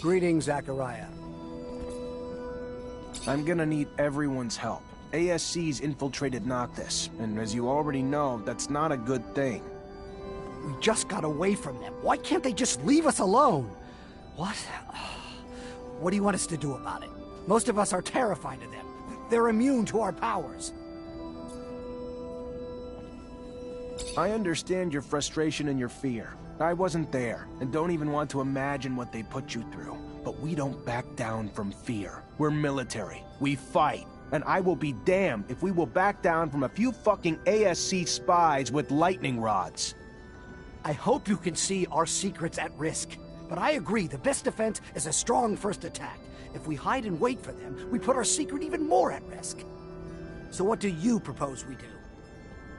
Greetings, Zachariah. I'm gonna need everyone's help. ASC's infiltrated Noctis, and as you already know, that's not a good thing. We just got away from them. Why can't they just leave us alone? What? What do you want us to do about it? Most of us are terrified of them. They're immune to our powers. I understand your frustration and your fear. I wasn't there, and don't even want to imagine what they put you through. But we don't back down from fear. We're military. We fight. And I will be damned if we will back down from a few fucking ASC spies with lightning rods. I hope you can see our secret's at risk. But I agree, the best defense is a strong first attack. If we hide and wait for them, we put our secret even more at risk. So what do you propose we do?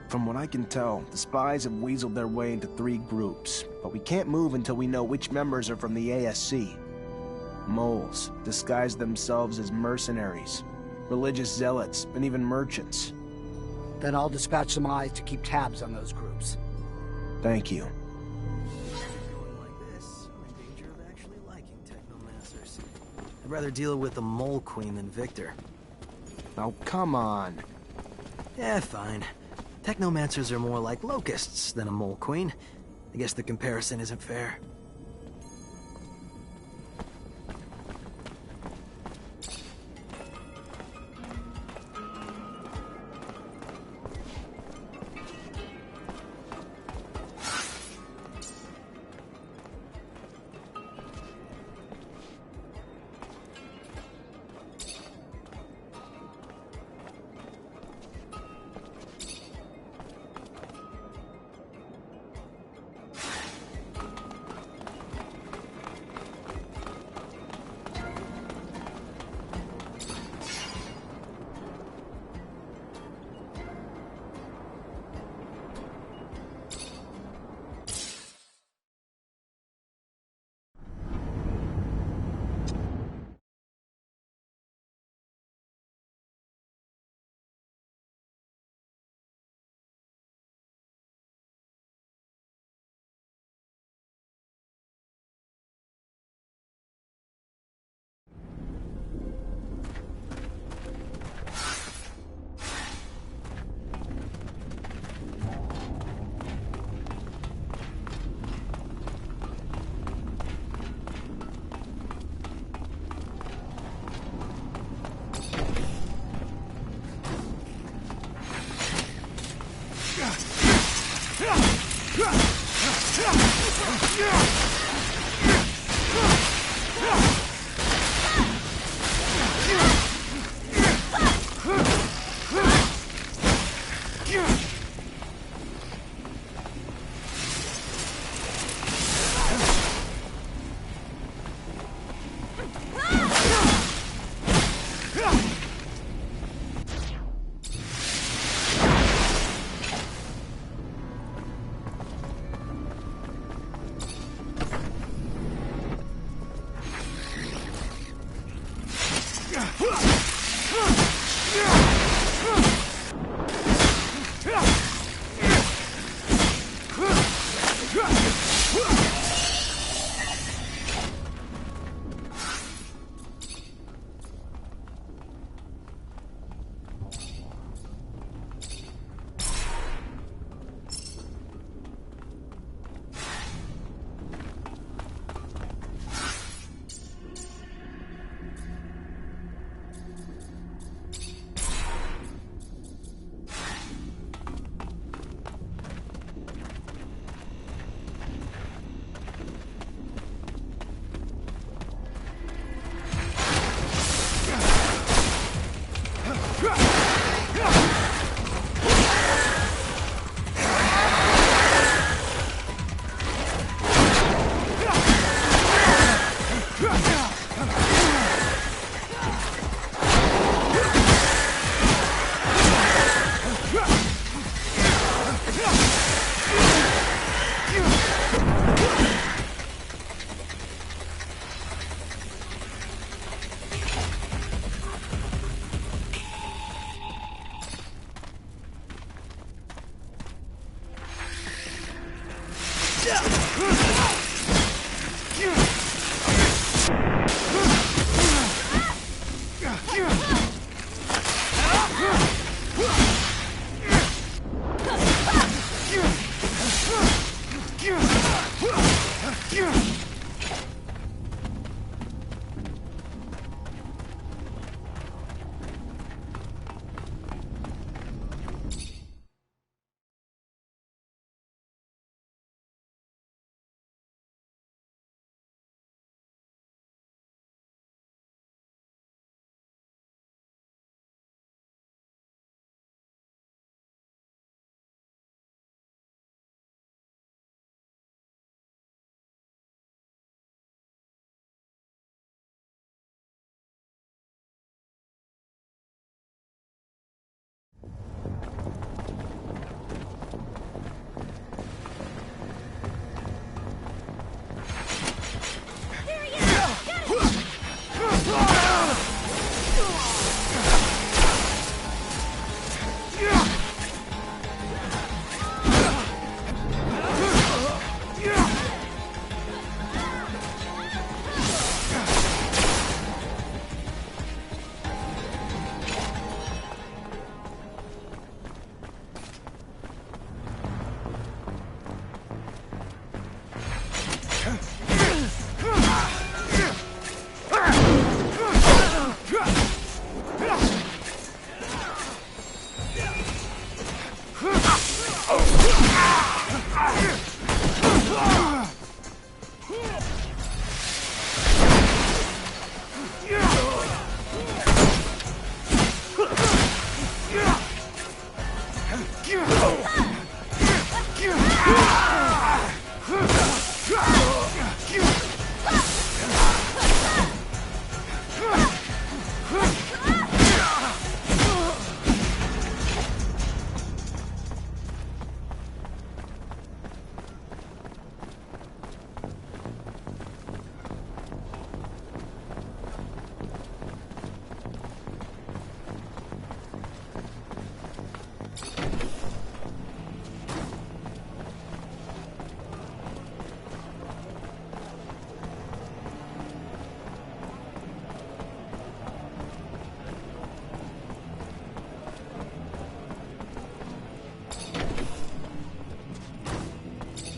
From what I can tell, the spies have weaseled their way into 3 groups, but we can't move until we know which members are from the ASC. Moles disguise themselves as mercenaries, religious zealots, and even merchants. Then I'll dispatch some eyes to keep tabs on those groups. Thank you. Going like this, I'm in danger of actually liking Technomancers. I'd rather deal with the Mole Queen than Victor. Oh, come on. Yeah, fine. Technomancers are more like locusts than a Mole Queen. I guess the comparison isn't fair.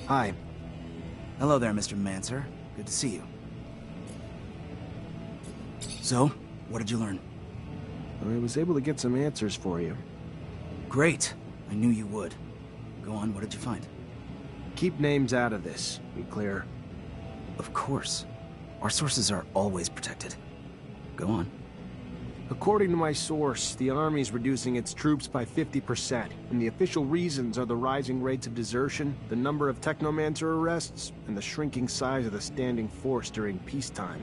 Hi. Hello there, Mr. Mancer. Good to see you. So, what did you learn? I was able to get some answers for you. Great. I knew you would. Go on, what did you find? Keep names out of this, be clear. Of course. Our sources are always protected. Go on. According to my source, the Army's reducing its troops by 50%, and the official reasons are the rising rates of desertion, the number of Technomancer arrests, and the shrinking size of the standing force during peacetime.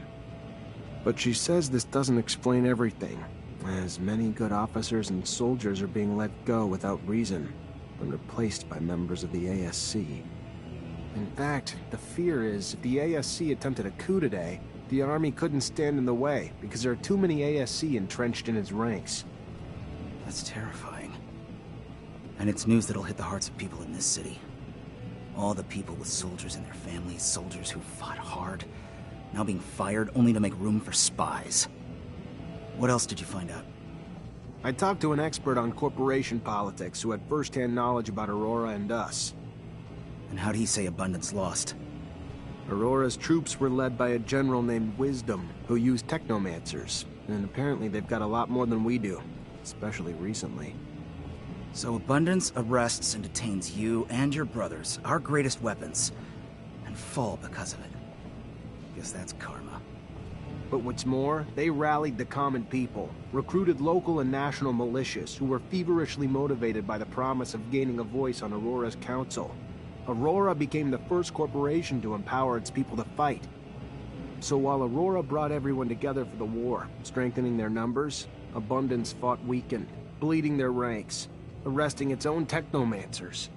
But she says this doesn't explain everything, as many good officers and soldiers are being let go without reason, and replaced by members of the ASC. In fact, the fear is if the ASC attempted a coup today, the Army couldn't stand in the way, because there are too many ASC entrenched in its ranks. That's terrifying. And it's news that'll hit the hearts of people in this city. All the people with soldiers and their families, soldiers who fought hard, now being fired only to make room for spies. What else did you find out? I talked to an expert on corporation politics who had first-hand knowledge about Aurora and us. And how'd he say Abundance lost? Aurora's troops were led by a general named Wisdom, who used Technomancers, and apparently they've got a lot more than we do, especially recently. So Abundance arrests and detains you and your brothers, our greatest weapons, and fall because of it. Guess that's karma. But what's more, they rallied the common people, recruited local and national militias who were feverishly motivated by the promise of gaining a voice on Aurora's council. Aurora became the first corporation to empower its people to fight. So while Aurora brought everyone together for the war, strengthening their numbers, Abundance fought weakened, bleeding their ranks, arresting its own Technomancers.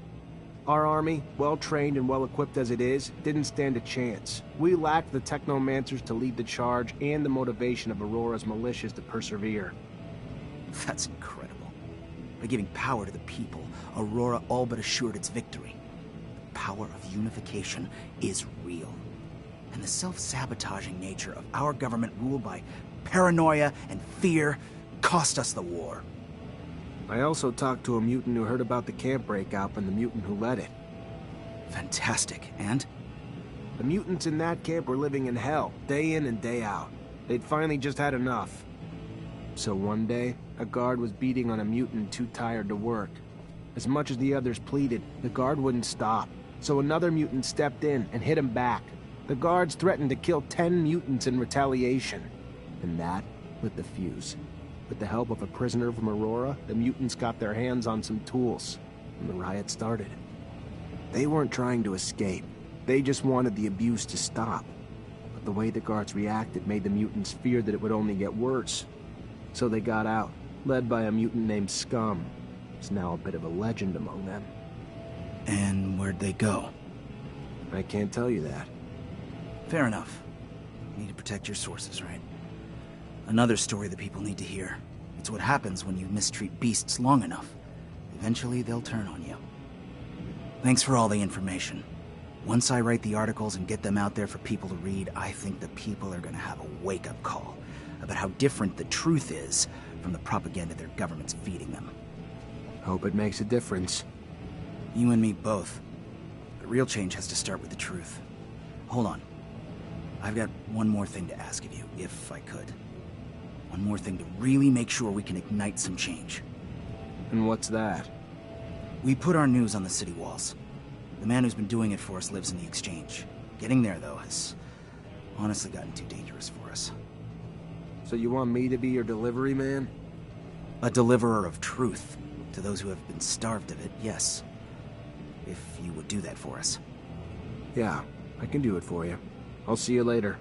Our army, well-trained and well-equipped as it is, didn't stand a chance. We lacked the Technomancers to lead the charge and the motivation of Aurora's militias to persevere. That's incredible. By giving power to the people, Aurora all but assured its victory. The power of unification is real. And the self-sabotaging nature of our government ruled by paranoia and fear cost us the war. I also talked to a mutant who heard about the camp breakout and the mutant who led it. Fantastic. And? The mutants in that camp were living in hell, day in and day out. They'd finally just had enough. So one day, a guard was beating on a mutant too tired to work. As much as the others pleaded, the guard wouldn't stop. So another mutant stepped in and hit him back. The guards threatened to kill 10 mutants in retaliation. And that lit the fuse. With the help of a prisoner from Aurora, the mutants got their hands on some tools, and the riot started. They weren't trying to escape. They just wanted the abuse to stop. But the way the guards reacted made the mutants fear that it would only get worse. So they got out, led by a mutant named Scum. He's now a bit of a legend among them. And where'd they go? I can't tell you that. Fair enough. You need to protect your sources, right? Another story that people need to hear. It's what happens when you mistreat beasts long enough. Eventually, they'll turn on you. Thanks for all the information. Once I write the articles and get them out there for people to read, I think the people are gonna have a wake-up call about how different the truth is from the propaganda their government's feeding them. Hope it makes a difference. You and me both. But real change has to start with the truth. Hold on. I've got one more thing to ask of you, if I could. One more thing to really make sure we can ignite some change. And what's that? We put our news on the city walls. The man who's been doing it for us lives in the exchange. Getting there, though, has honestly gotten too dangerous for us. So you want me to be your delivery man? A deliverer of truth. To those who have been starved of it, yes. if you would do that for us. Yeah, I can do it for you. I'll see you later.